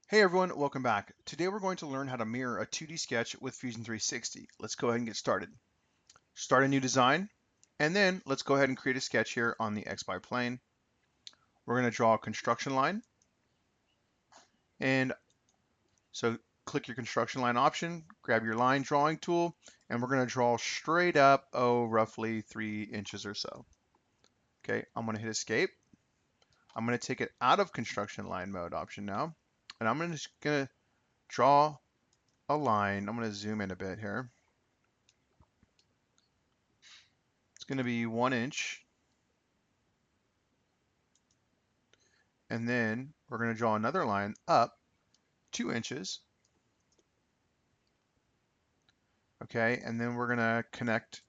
Hey everyone, welcome back. Today we're going to learn how to mirror a 2D sketch with Fusion 360. Let's go ahead and get started. Start a new design, and then let's go ahead and create a sketch here on the XY plane. We're going to draw a construction line, and so click your construction line option, grab your line drawing tool, and we're going to draw straight up, roughly 3 inches or so. Okay, I'm going to hit escape. I'm going to take it out of construction line mode option now, and I'm just going to draw a line. I'm going to zoom in a bit here. It's going to be 1 inch, and then we're going to draw another line up 2 inches. Okay, and then we're going to connect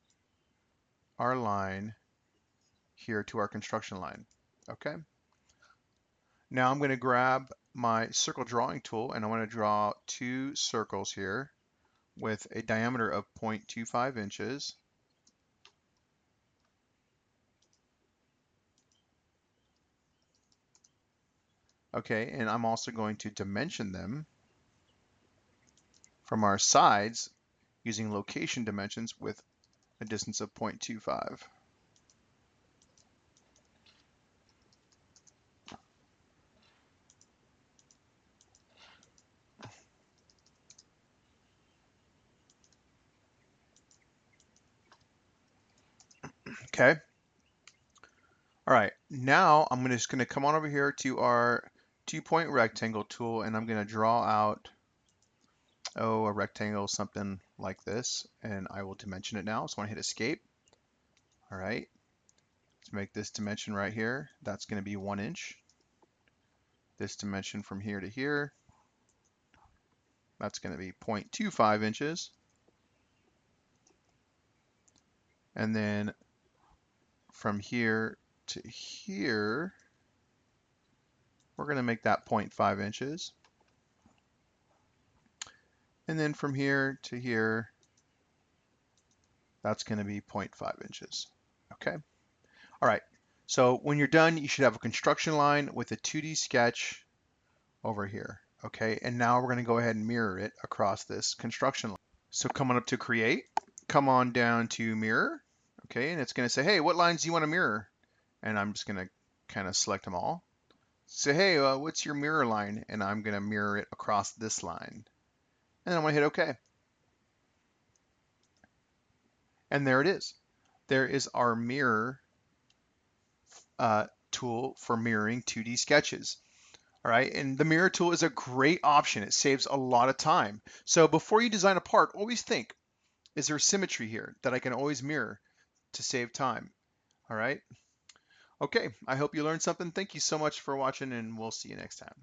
our line here to our construction line. Okay, now I'm going to grab my circle drawing tool and I want to draw 2 circles here with a diameter of 0.25 inches. Okay, and I'm also going to dimension them from our sides using location dimensions with a distance of 0.25. Okay. All right, now I'm just going to come on over here to our 2-point rectangle tool and I'm going to draw out, a rectangle, something like this, and I will dimension it now. So I want to hit escape. All right, let's make this dimension right here. That's going to be 1 inch. This dimension from here to here, that's going to be 0.25 inches. And then from here to here, we're going to make that 0.5 inches. And then from here to here, that's going to be 0.5 inches. Okay. All right. So when you're done, you should have a construction line with a 2D sketch over here. Okay. And now we're going to go ahead and mirror it across this construction line. So come on up to create, come on down to mirror. Okay. And it's going to say, hey, what lines do you want to mirror? And I'm just going to kind of select them all. Say, hey, what's your mirror line? And I'm going to mirror it across this line. And then I'm going to hit OK. And there it is. There is our mirror tool for mirroring 2D sketches. All right, and the mirror tool is a great option. It saves a lot of time. So before you design a part, always think, is there symmetry here that I can always mirror to save time? All right. Okay, I hope you learned something. Thank you so much for watching, and we'll see you next time.